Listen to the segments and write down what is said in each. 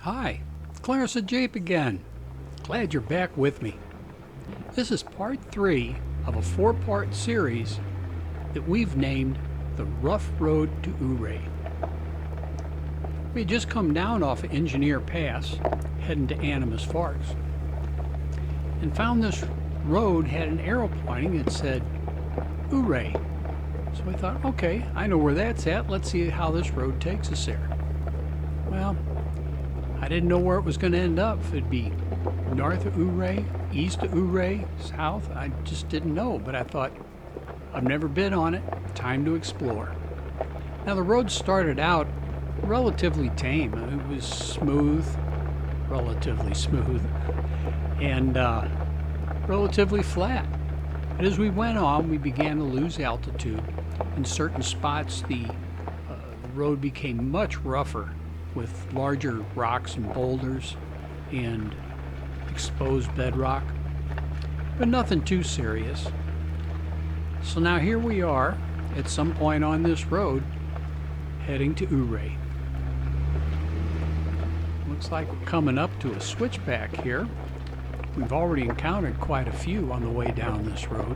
Hi, it's Clarence and Jape again. Glad you're back with me. This is part 3 of a 4-part series that we've named The Rough Road to Ouray. We had just come down off of Engineer Pass, heading to Animas Forks, and found this road had an arrow pointing that said Ouray. So I thought, okay, I know where that's at. Let's see how this road takes us there. Well, I didn't know where it was going to end up. If it'd be north of Ouray, east of Ouray, south, I just didn't know. But I thought, I've never been on it. Time to explore. Now, the road started out relatively tame. It was smooth, relatively smooth, and relatively flat. But as we went on, we began to lose altitude. In certain spots, the road became much rougher, with larger rocks and boulders and exposed bedrock, but nothing too serious. So now here we are at some point on this road heading to Ouray. Looks like we're coming up to a switchback here. We've already encountered quite a few on the way down this road.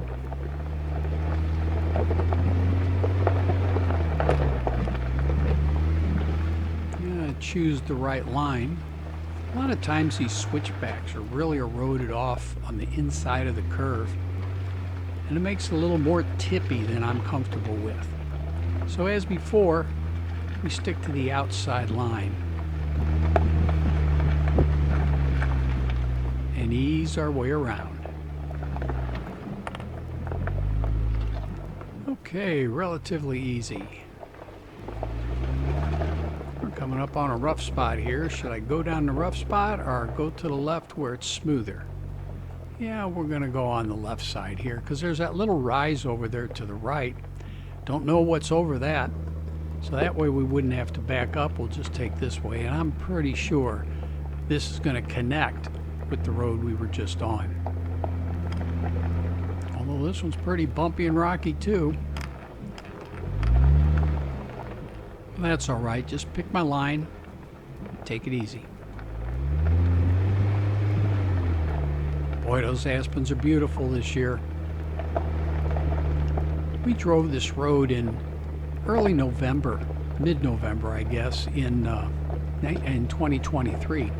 Choose the right line. A lot of times these switchbacks are really eroded off on the inside of the curve, and it makes it a little more tippy than I'm comfortable with. So as before, we stick to the outside line and ease our way around. Okay, relatively easy. Coming up on a rough spot here. Should I go down the rough spot or go to the left where it's smoother? Yeah, we're going to go on the left side here because there's that little rise over there to the right. Don't know what's over that. So that way we wouldn't have to back up. We'll just take this way. And I'm pretty sure this is going to connect with the road we were just on. Although this one's pretty bumpy and rocky too. That's all right. Just pick my line. Take it easy. Boy, those aspens are beautiful this year. We drove this road in early November, mid-November, I guess, in 2023.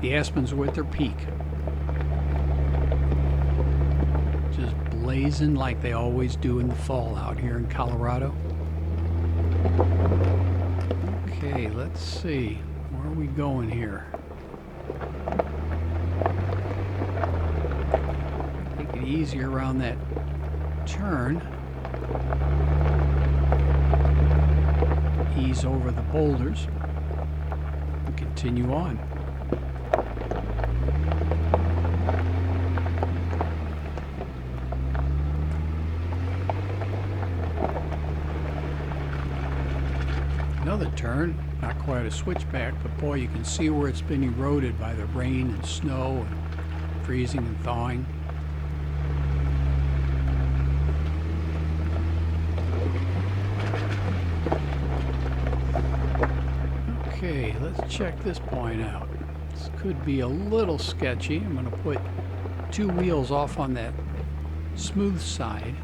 The aspens were at their peak. Just blazing like they always do in the fall out here in Colorado. Okay, let's see. Where are we going here? Take it easy around that turn. Ease over the boulders and continue on. Another turn, not quite a switchback, but boy, you can see where it's been eroded by the rain and snow and freezing and thawing. Okay, let's check this point out. This could be a little sketchy. I'm going to put 2 wheels off on that smooth side,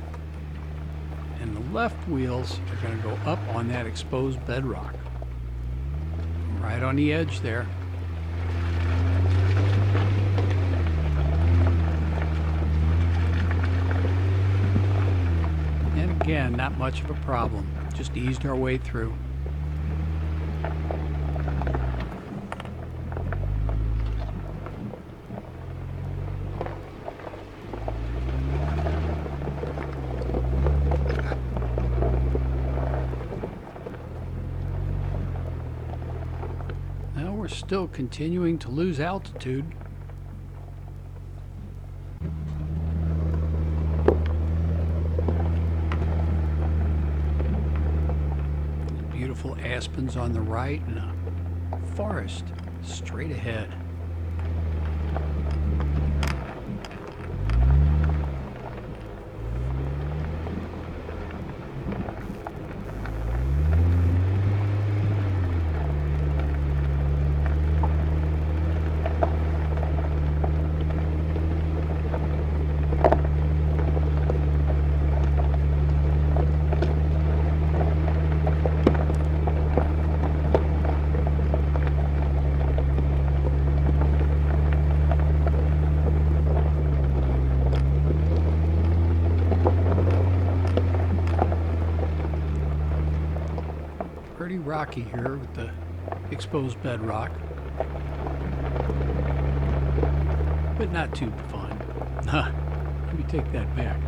and the left wheels are going to go up on that exposed bedrock. Right on the edge there. And again, not much of a problem. Just eased our way through. Still continuing to lose altitude. Beautiful aspens on the right and a forest straight ahead. rocky here with the exposed bedrock, but not too fun. Let me take that back.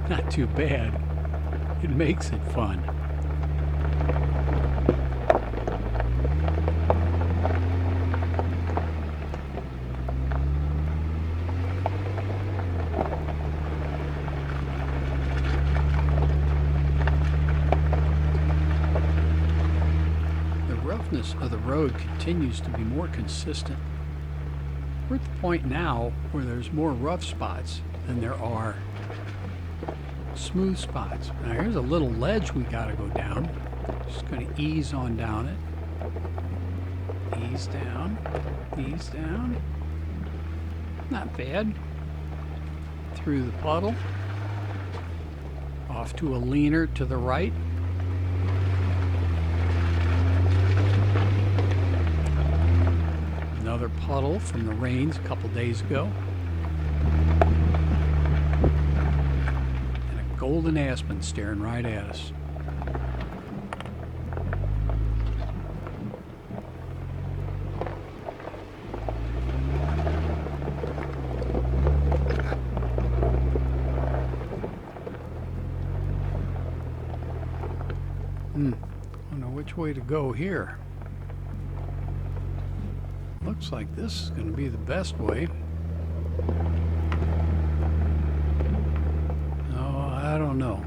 Not too bad. It makes it fun. The roughness of the road continues to be more consistent. We're at the point now where there's more rough spots than there are smooth spots. Now here's a little ledge we gotta go down. Just gonna ease on down it. Ease down, ease down. Not bad. Through the puddle. Off to a leaner to the right. Another puddle from the rains a couple days ago. And a golden aspen staring right at us. I don't know which way to go here. Looks like this is going to be the best way. Oh, I don't know.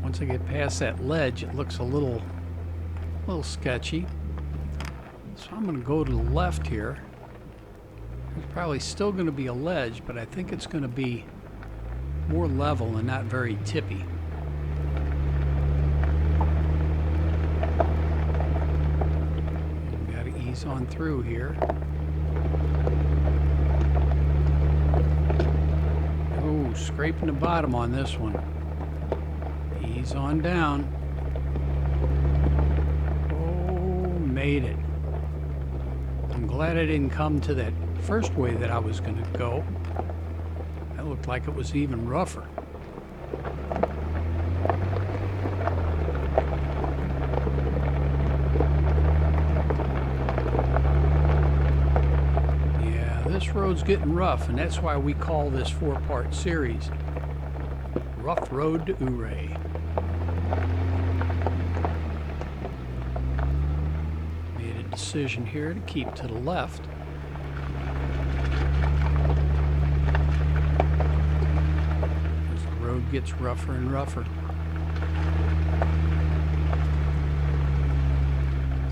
Once I get past that ledge, it looks a little sketchy. So I'm going to go to the left here. There's probably still going to be a ledge, but I think it's going to be more level and not very tippy. On through here. Oh, scraping the bottom on this one. Ease on down. Oh, made it. I'm glad I didn't come to that first way that I was going to go. That looked like it was even rougher. This road's getting rough, and that's why we call this 4-part series Rough Road to Ouray. Made a decision here to keep to the left. As the road gets rougher and rougher.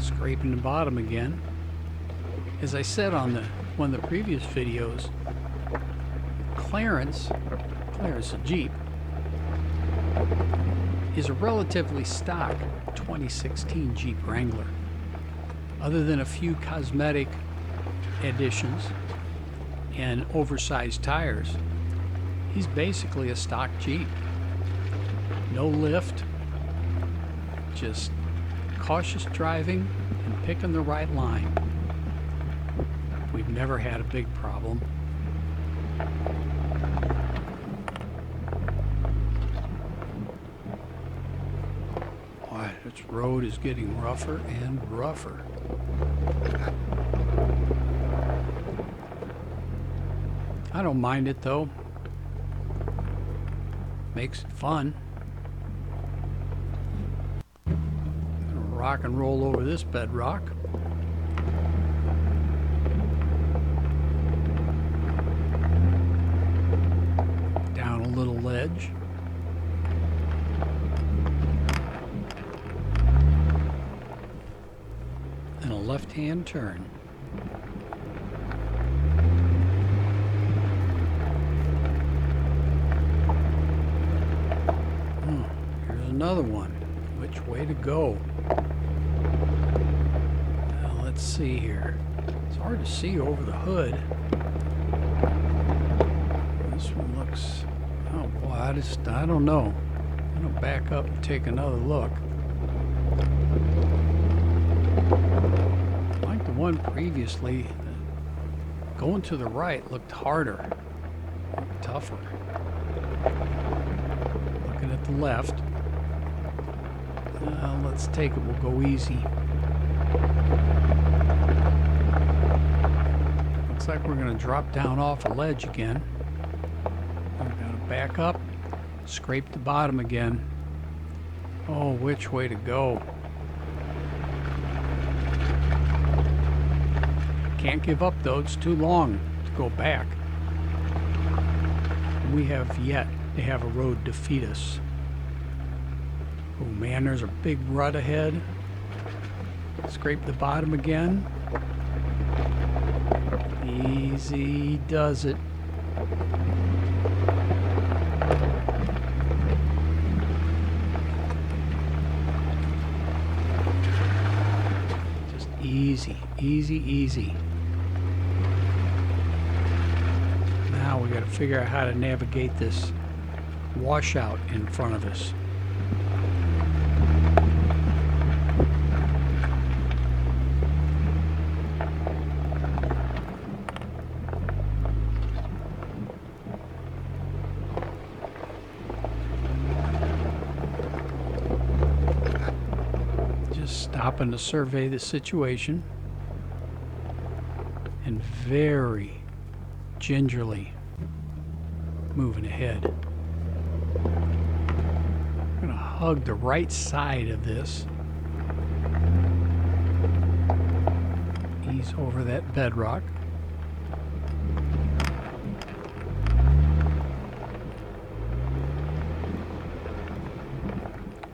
Scraping the bottom again. As I said on one of the previous videos, Clarence the Jeep, is a relatively stock 2016 Jeep Wrangler. Other than a few cosmetic additions and oversized tires, he's basically a stock Jeep. No lift, just cautious driving and picking the right line. We've never had a big problem. Boy, this road is getting rougher and rougher. I don't mind it though. Makes it fun. I'm gonna rock and roll over this bedrock. Little ledge. And a left-hand turn. Here's another one. Which way to go? Well, let's see here. It's hard to see over the hood. This one looks... Oh boy, I don't know. I'm gonna back up and take another look. Like the one previously, going to the right looked harder, looked tougher. Looking at the left, Let's take it. We'll go easy. Looks like we're going to drop down off a ledge again. We're going to back up, scrape the bottom again. Oh, which way to go? Can't give up though, it's too long to go back. We have yet to have a road defeat us. Oh man, there's a big rut ahead. Scrape the bottom again. Easy does it. Just easy, easy, easy. Now we got to figure out how to navigate this washout in front of us. Just stopping to survey the situation and very gingerly moving ahead. I'm going to hug the right side of this. Ease over that bedrock.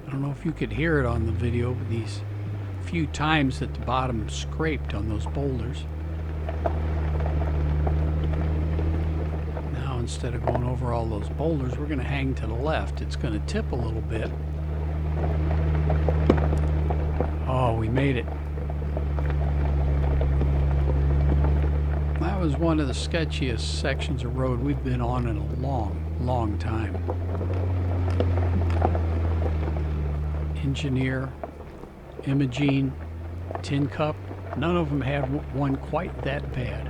I don't know if you could hear it on the video, but these few times that the bottom scraped on those boulders. Instead of going over all those boulders, we're going to hang to the left. It's going to tip a little bit. Oh, we made it. That was one of the sketchiest sections of road we've been on in a long, long time. Engineer, Imogene, Tin Cup, none of them had one quite that bad.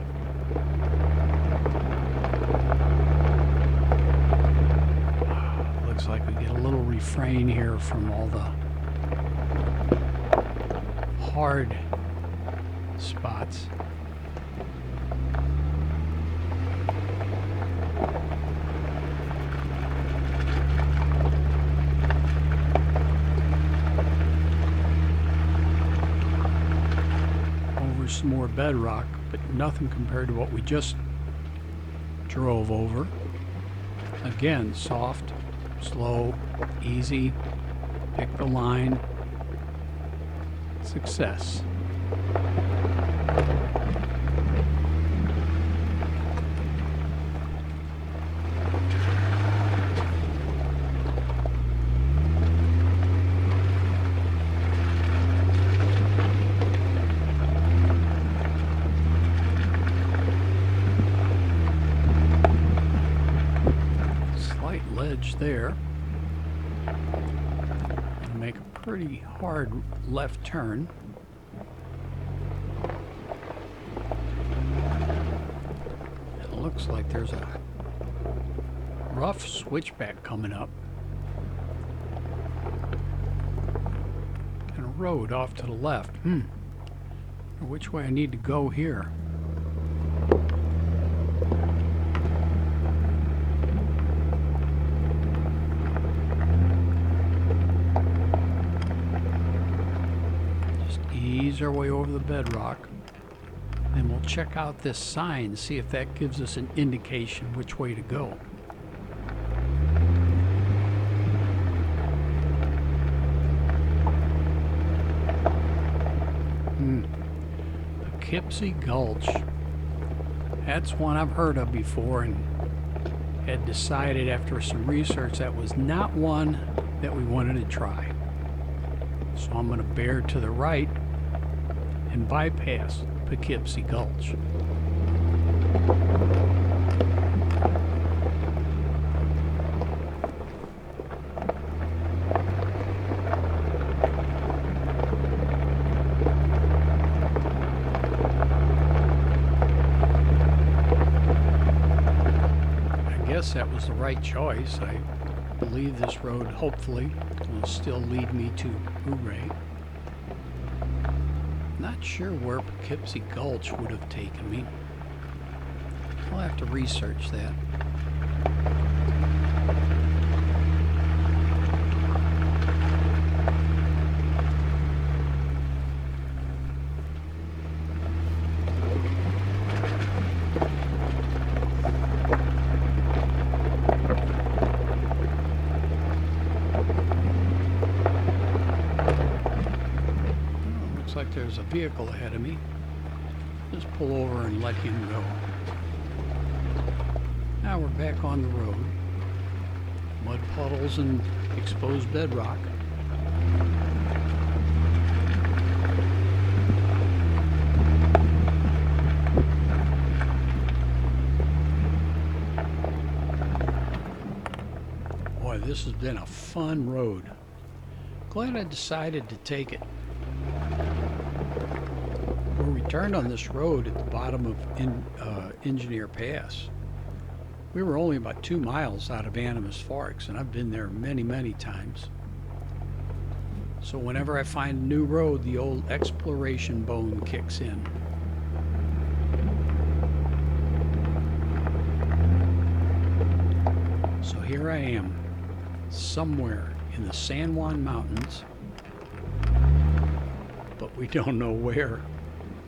Looks like we get a little refrain here from all the hard spots. Over some more bedrock, but nothing compared to what we just drove over. Again, soft. Slow, easy, pick the line, success. Slight ledge there. Make a pretty hard left turn. It looks like there's a rough switchback coming up and a road off to the left. Which way I need to go here? Ease our way over the bedrock, and we'll check out this sign, see if that gives us an indication which way to go. Poughkeepsie Gulch. That's one I've heard of before and had decided after some research that was not one that we wanted to try. So I'm going to bear to the right and bypass Poughkeepsie Gulch. I guess that was the right choice. I believe this road, hopefully, will still lead me to Ouray. Not sure where Poughkeepsie Gulch would have taken me. I'll have to research that. Looks like there's a vehicle ahead of me. Just pull over and let him go. Now we're back on the road. Mud puddles and exposed bedrock. Boy, this has been a fun road. Glad I decided to take it. We turned on this road at the bottom of Engineer Pass. We were only about 2 miles out of Animas Forks, and I've been there many, many times. So whenever I find a new road, the old exploration bone kicks in. So here I am, somewhere in the San Juan Mountains, but we don't know where,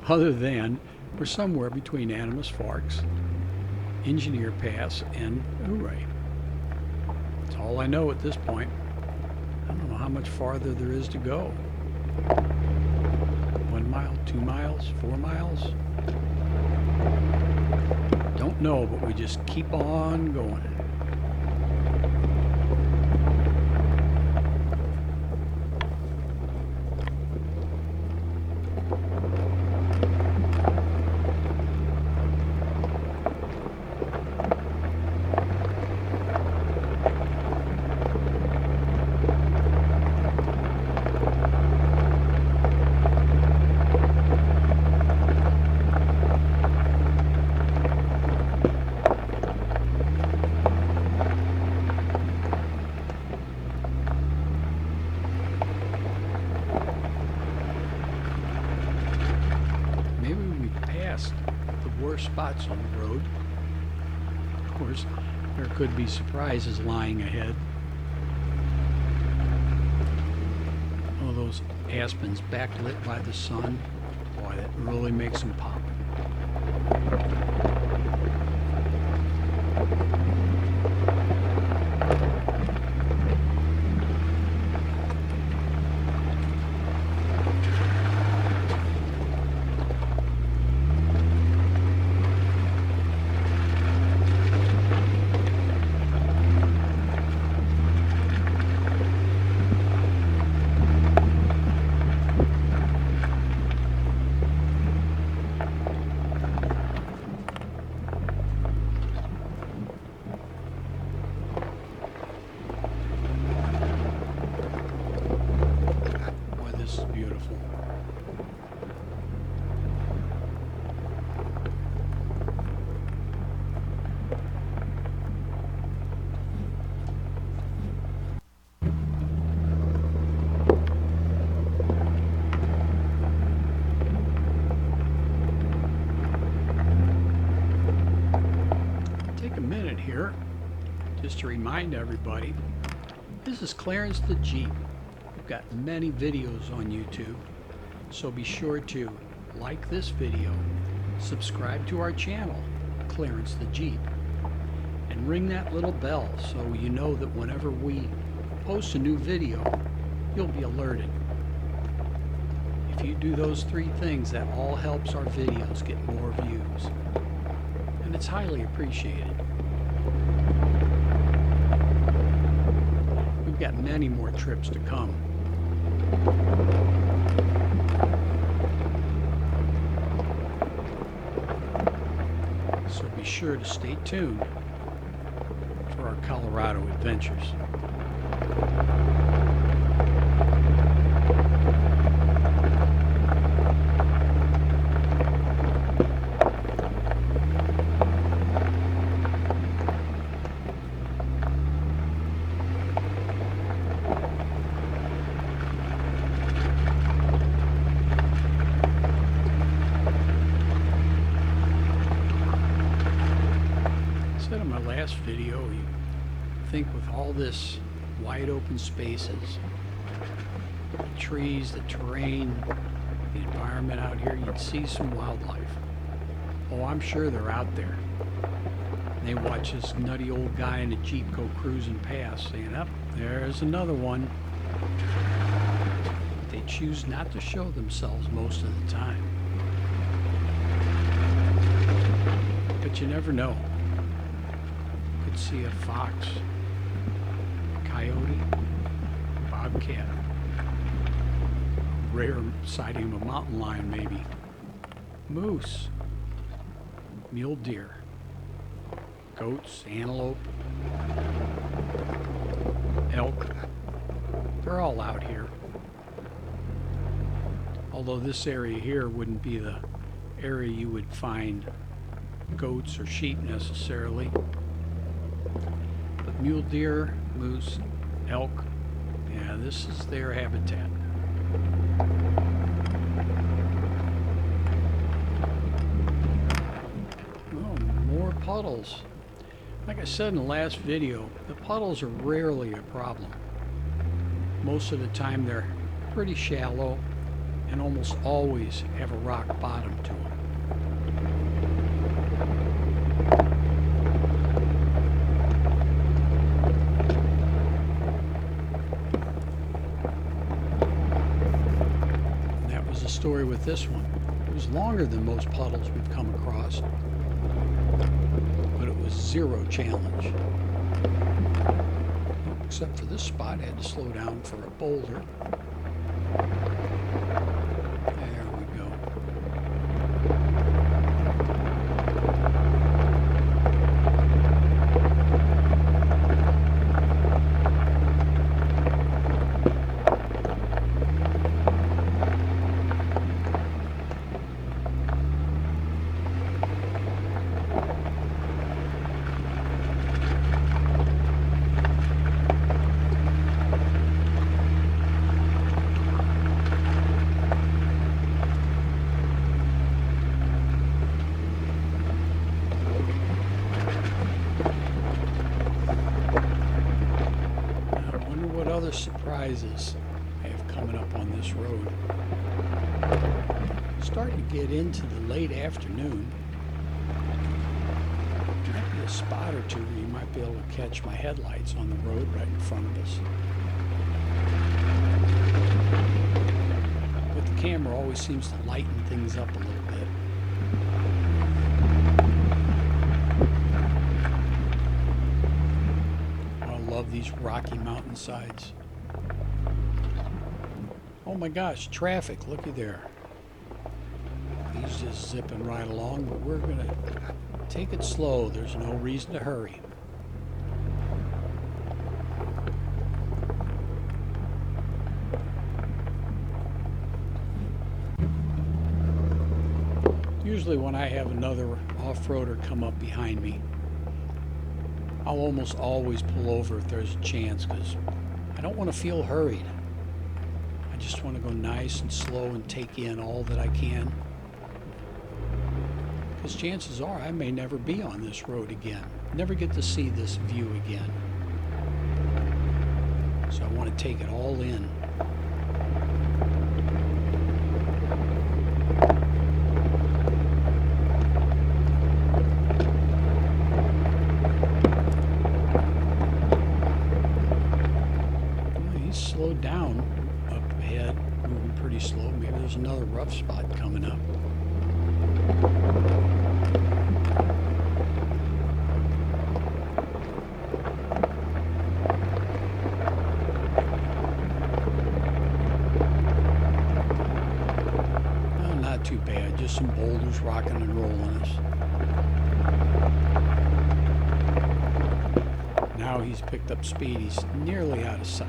other than we're somewhere between Animas Forks, Engineer Pass, and Ouray. That's all I know at this point. I don't know how much farther there is to go. 1 mile, 2 miles, 4 miles? Don't know, but we just keep on going. The worst spots on the road. Of course, there could be surprises lying ahead. Oh, those aspens backlit by the sun. Boy, that really makes them pop. Beautiful. Take a minute here just to remind everybody, this is Clarence the Jeep. We've got many videos on YouTube, so be sure to like this video, subscribe to our channel, Clarence the Jeep, and ring that little bell so you know that whenever we post a new video, you'll be alerted. If you do those 3 things, that all helps our videos get more views, and it's highly appreciated. We've got many more trips to come. So be sure to stay tuned for our Colorado adventures. last video, you think with all this wide open spaces, the trees, the terrain, the environment out here, you'd see some wildlife. Oh, I'm sure they're out there. And they watch this nutty old guy in a Jeep go cruising past, saying, "Up, there's another one." But they choose not to show themselves most of the time. But you never know. Could see a fox, coyote, bobcat, rare sighting of a mountain lion maybe, moose, mule deer, goats, antelope, elk. They're all out here. Although this area here wouldn't be the area you would find goats or sheep necessarily. But mule deer, moose, elk, yeah, this is their habitat. Oh, more puddles. Like I said in the last video, the puddles are rarely a problem. Most of the time they're pretty shallow and almost always have a rock bottom to them. Story with this one. It was longer than most puddles we've come across, but it was zero challenge. Except for this spot, I had to slow down for a boulder. There we go. Surprises I have coming up on this road. Starting to get into the late afternoon. There might be a spot or two where you might be able to catch my headlights on the road right in front of us. But the camera always seems to lighten things up a little bit. I love these rocky mountainsides. Oh my gosh, traffic, looky there. He's just zipping right along, but we're gonna take it slow. There's no reason to hurry. Usually when I have another off-roader come up behind me, I'll almost always pull over if there's a chance, because I don't want to feel hurried. I just want to go nice and slow and take in all that I can. Because chances are I may never be on this road again. Never get to see this view again. So I want to take it all in. Slowed down up ahead, moving pretty slow. Maybe there's another rough spot coming up. Oh, not too bad, just some boulders rocking and rolling us. Now he's picked up speed, he's nearly out of sight.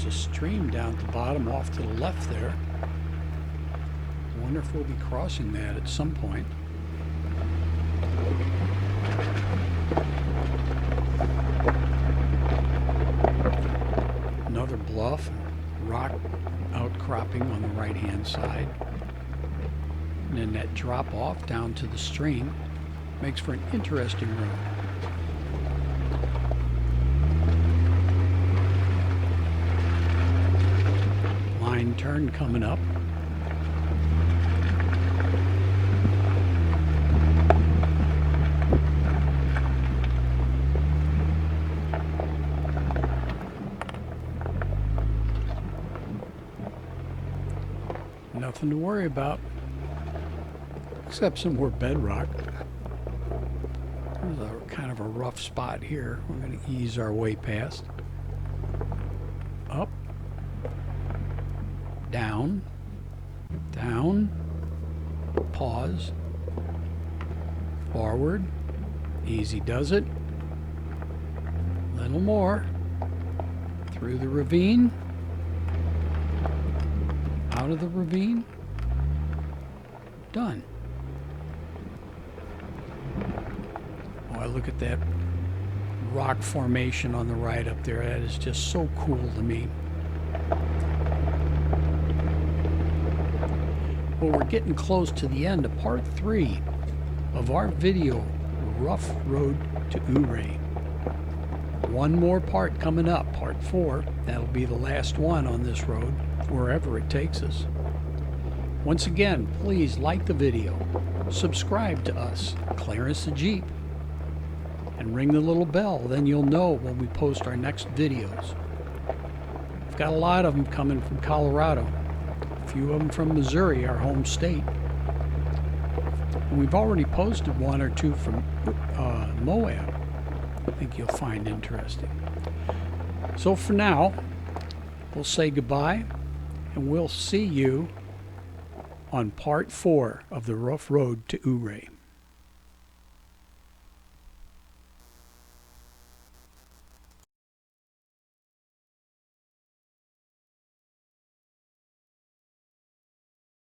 Stream down at the bottom off to the left there. I wonder if we'll be crossing that at some point. No, one side. And then that drop off down to the stream makes for an interesting road. Line turn coming up. Nothing to worry about, except some more bedrock. There's a kind of a rough spot here. We're going to ease our way past. Up, down, down, pause, forward, easy does it. Little more, through the ravine. Out of the ravine. Done. Oh, look at that rock formation on the right up there. That is just so cool to me. Well, we're getting close to the end of part 3 of our video, Rough Road to Ouray. One more part coming up, part 4. That'll be the last one on this road, wherever it takes us. Once again, please like the video, subscribe to us, Clarence the Jeep, and ring the little bell. Then you'll know when we post our next videos. We've got a lot of them coming from Colorado, a few of them from Missouri, our home state. And we've already posted 1 or 2 from Moab. I think you'll find interesting. So for now, we'll say goodbye, and we'll see you on part 4 of the Rough Road to Ouray.